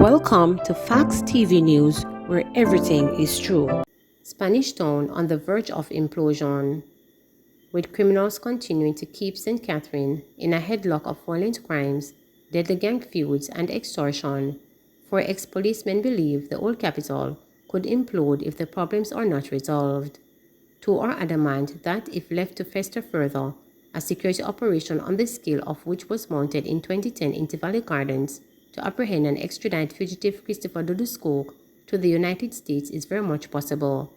Welcome to Facts TV News, where everything is true. Spanish Town on the verge of implosion. With criminals continuing to keep St. Catherine in a headlock of violent crimes, deadly gang feuds, and extortion, four ex-policemen believe the old capital could implode if the problems are not resolved. Two are adamant that if left to fester further, a security operation on the scale of which was mounted in 2010 in Valley Gardens to apprehend and extradite fugitive Christopher Duduscook to the United States is very much possible.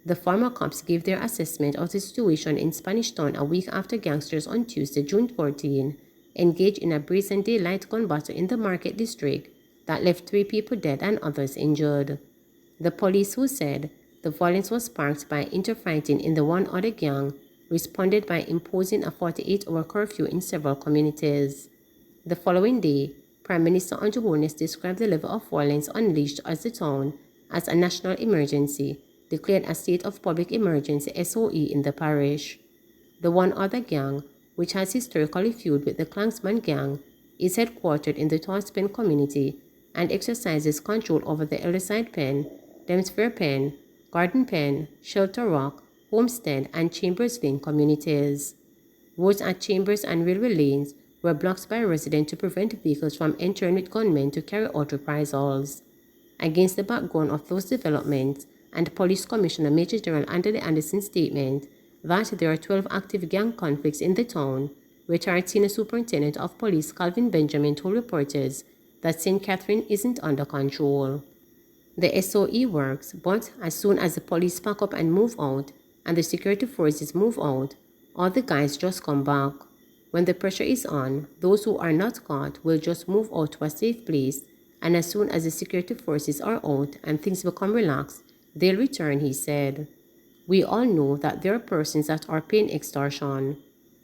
The former cops gave their assessment of the situation in Spanish Town a week after gangsters on Tuesday, June 14, engaged in a brazen daylight gun battle in the market district that left 3 people dead and others injured. The police, who said the violence was sparked by interfighting in the one other gang, responded by imposing a 48-hour curfew in several communities. The following day, Prime Minister Andrew Holness described the level of violence unleashed as the town as a national emergency, declared a state of public emergency SOE in the parish. The one other gang, which has historically feud with the Klansman gang, is headquartered in the Torspen community and exercises control over the Elderside Pen, Dempsfair Pen, Garden Pen, Shelter Rock, Homestead, and Chambers Lane communities. Roads at Chambers and Railway Lanes were blocked by residents to prevent vehicles from entering with gunmen to carry out reprisals. Against the background of those developments, and Police Commissioner Major General Anthony Anderson's statement that there are 12 active gang conflicts in the town, retired Senior Superintendent of Police Calvin Benjamin told reporters that St. Catherine isn't under control. The SOE works, but as soon as the police pack up and move out, and the security forces move out, all the guys just come back. When the pressure is on, those who are not caught will just move out to a safe place, and as soon as the security forces are out and things become relaxed, they'll return, he said. We all know that there are persons that are paying extortion,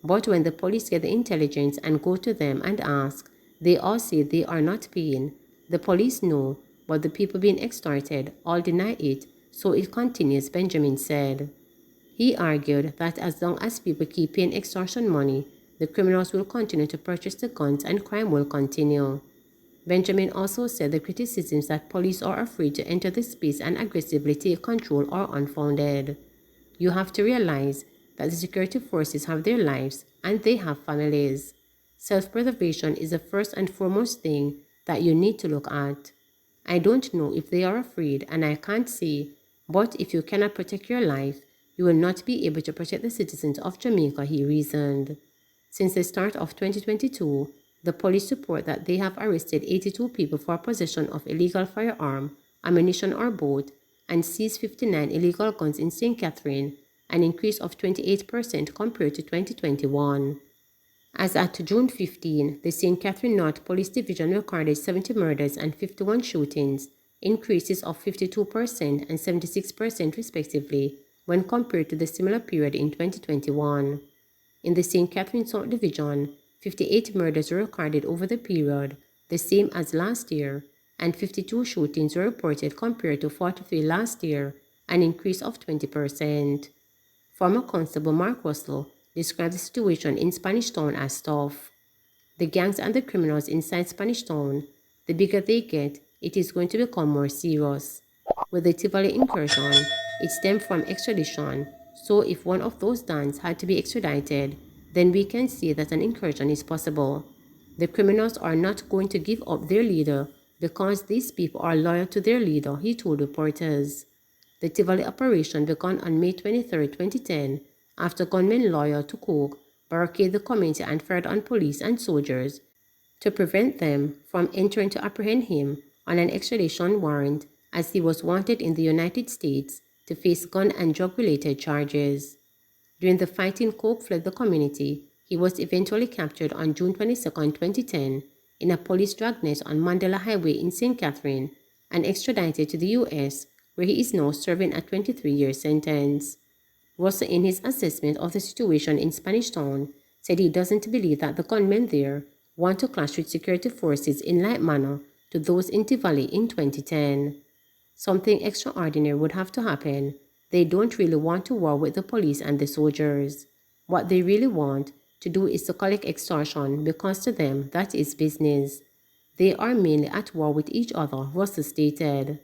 but when the police get the intelligence and go to them and ask, they all say they are not paying. The police know, but the people being extorted all deny it, so it continues, Benjamin said. He argued that as long as people keep paying extortion money, the criminals will continue to purchase the guns and crime will continue. Benjamin also said the criticisms that police are afraid to enter the space and aggressively take control are unfounded. You have to realize that the security forces have their lives and they have families. Self-preservation is the first and foremost thing that you need to look at. I don't know if they are afraid and I can't say, but if you cannot protect your life, you will not be able to protect the citizens of Jamaica, he reasoned. Since the start of 2022, the police report that they have arrested 82 people for possession of illegal firearm, ammunition or boat, and seized 59 illegal guns in St. Catherine, an increase of 28% compared to 2021. As at June 15, the St. Catherine North Police Division recorded 70 murders and 51 shootings, increases of 52% and 76% respectively, when compared to the similar period in 2021. In the St. Catherine South Division, 58 murders were recorded over the period, the same as last year, and 52 shootings were reported compared to 43 last year, an increase of 20%. Former Constable Mark Russell described the situation in Spanish Town as tough. The gangs and the criminals inside Spanish Town, the bigger they get, it is going to become more serious. With the Tivoli incursion, it stemmed from extradition, so if one of those dons had to be extradited, then we can see that an incursion is possible. The criminals are not going to give up their leader because these people are loyal to their leader, he told reporters. The Tivoli operation began on May 23, 2010, after gunmen loyal to Cook barricaded the community and fired on police and soldiers to prevent them from entering to apprehend him on an extradition warrant, as he was wanted in the United States to face gun and drug-related charges. During the fighting, Coke fled the community. He was eventually captured on June 22, 2010, in a police dragnet on Mandela Highway in St. Catherine and extradited to the U.S., where he is now serving a 23-year sentence. Russell, in his assessment of the situation in Spanish Town, said he doesn't believe that the gunmen there want to clash with security forces in like manner to those in Tivoli in 2010. Something extraordinary would have to happen. They don't really want to war with the police and the soldiers. What they really want to do is to collect extortion because to them that is business. They are mainly at war with each other, Russell stated.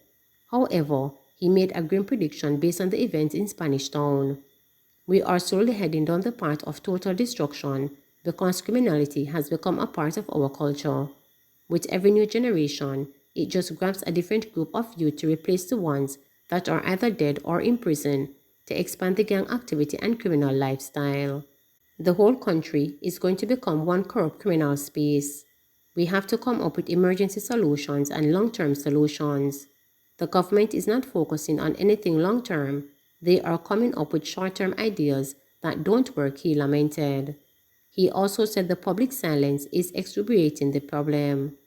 However, he made a grim prediction based on the events in Spanish Town. We are slowly heading down the path of total destruction because criminality has become a part of our culture. With every new generation, it just grabs a different group of youth to replace the ones that are either dead or in prison to expand the gang activity and criminal lifestyle. The whole country is going to become one corrupt criminal space. We have to come up with emergency solutions and long-term solutions. The government is not focusing on anything long-term. They are coming up with short-term ideas that don't work, he lamented. He also said the public silence is exacerbating the problem.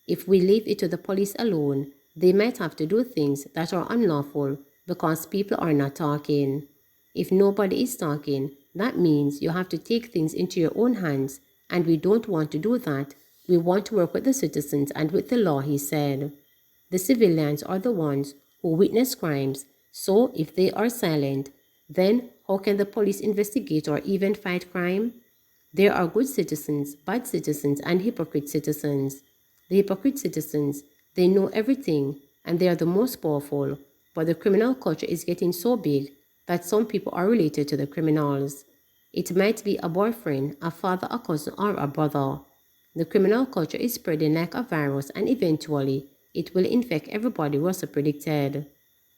If we leave it to the police alone, they might have to do things that are unlawful because people are not talking. If nobody is talking, that means you have to take things into your own hands, and we don't want to do that. We want to work with the citizens and with the law, he said. The civilians are the ones who witness crimes, so if they are silent, then how can the police investigate or even fight crime? There are good citizens, bad citizens, and hypocrite citizens. The hypocrite citizens, they know everything, and they are the most powerful, but the criminal culture is getting so big that some people are related to the criminals. It might be a boyfriend, a father, a cousin, or a brother. The criminal culture is spreading like a virus, and eventually, it will infect everybody, Russell predicted.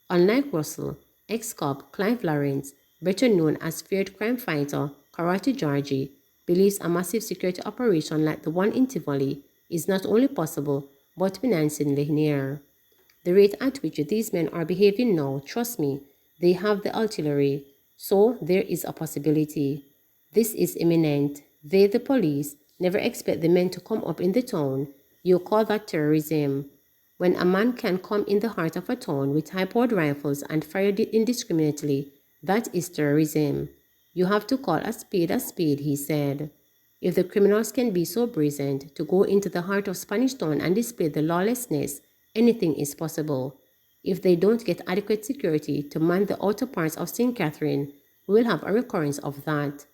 Unlike Russell, ex-cop Clive Lawrence, better known as feared crime fighter Karate Georgie, believes a massive security operation like the one in Tivoli is not only possible, but menacingly near. The rate at which these men are behaving now, trust me, they have the artillery, so there is a possibility. This is imminent. They, the police, never expect the men to come up in the town. You call that terrorism. When a man can come in the heart of a town with high-powered rifles and fire indiscriminately, that is terrorism. You have to call a spade, he said. If the criminals can be so brazen to go into the heart of Spanish Town and display the lawlessness, anything is possible. If they don't get adequate security to man the outer parts of St. Catherine, we will have a recurrence of that.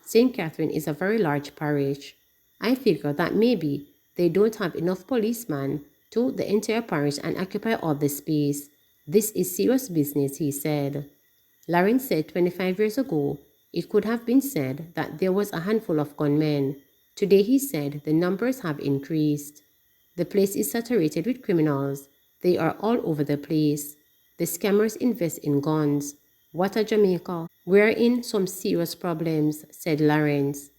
St. Catherine is a very large parish. I figure that maybe they don't have enough policemen to the entire parish and occupy all the space. This is serious business, he said. Lawrence said 25 years ago, it could have been said that there was a handful of gunmen. Today, he said, the numbers have increased. The place is saturated with criminals. They are all over the place. The scammers invest in guns. What a Jamaica. We're in some serious problems, said Lawrence.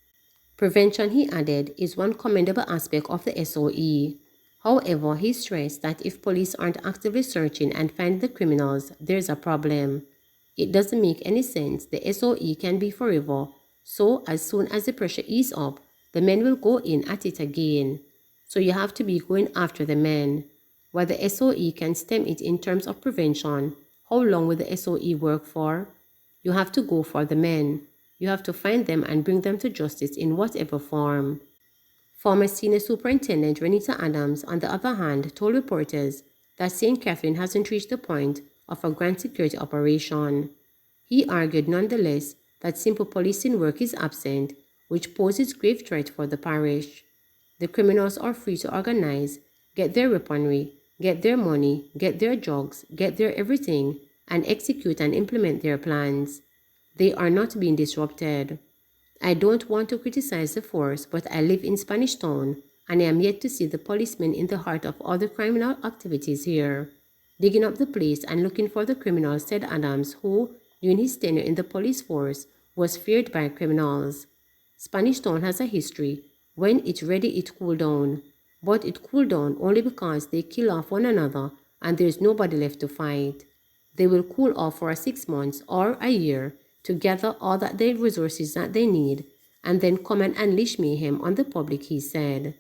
Prevention, he added, is one commendable aspect of the SOE. However, he stressed that if police aren't actively searching and finding the criminals, there's a problem. It doesn't make any sense. The SOE can be forever. So as soon as the pressure eases up, the men will go in at it again. So you have to be going after the men. While the SOE can stem it in terms of prevention, how long will the SOE work for? You have to go for the men. You have to find them and bring them to justice in whatever form. Former Senior Superintendent Renita Adams, on the other hand, told reporters that St. Catherine hasn't reached the point of a grand security operation. He argued nonetheless that simple policing work is absent, which poses grave threat for the parish. The criminals are free to organize, get their weaponry, get their money, get their drugs, get their everything, and execute and implement their plans. They are not being disrupted. I don't want to criticize the force, but I live in Spanish Town, and I am yet to see the policemen in the heart of all the criminal activities here, digging up the place and looking for the criminals, said Adams, who, during his tenure in the police force, was feared by criminals. Spanish Town has a history. When it's ready, it cooled down. But it cooled down only because they kill off one another and there's nobody left to fight. They will cool off for 6 months or a year to gather all that the resources that they need and then come and unleash mayhem on the public, he said.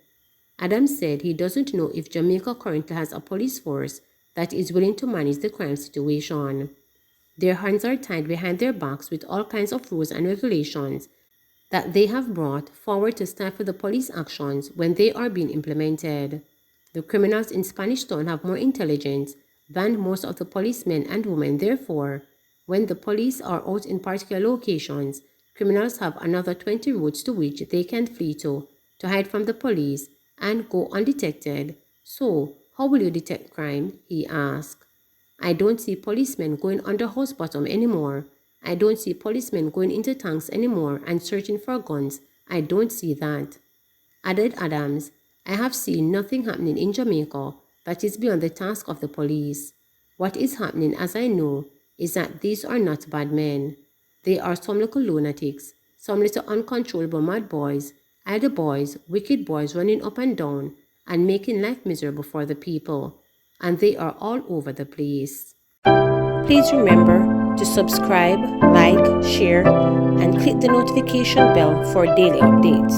Adams said he doesn't know if Jamaica currently has a police force that is willing to manage the crime situation. Their hands are tied behind their backs with all kinds of rules and regulations that they have brought forward to stifle the police actions when they are being implemented. The criminals in Spanish Town have more intelligence than most of the policemen and women. Therefore, when the police are out in particular locations, criminals have another 20 routes to which they can flee to hide from the police, and go undetected. So, how will you detect crime? He asked. I don't see policemen going under house bottom anymore. I don't see policemen going into tanks anymore and searching for guns. I don't see that. Added Adams, I have seen nothing happening in Jamaica that is beyond the task of the police. What is happening, as I know, is that these are not bad men. They are some little lunatics, some little uncontrollable mad boys, idle boys, wicked boys running up and down and making life miserable for the people. And they are all over the place. Please remember to subscribe, like, share, and click the notification bell for daily updates.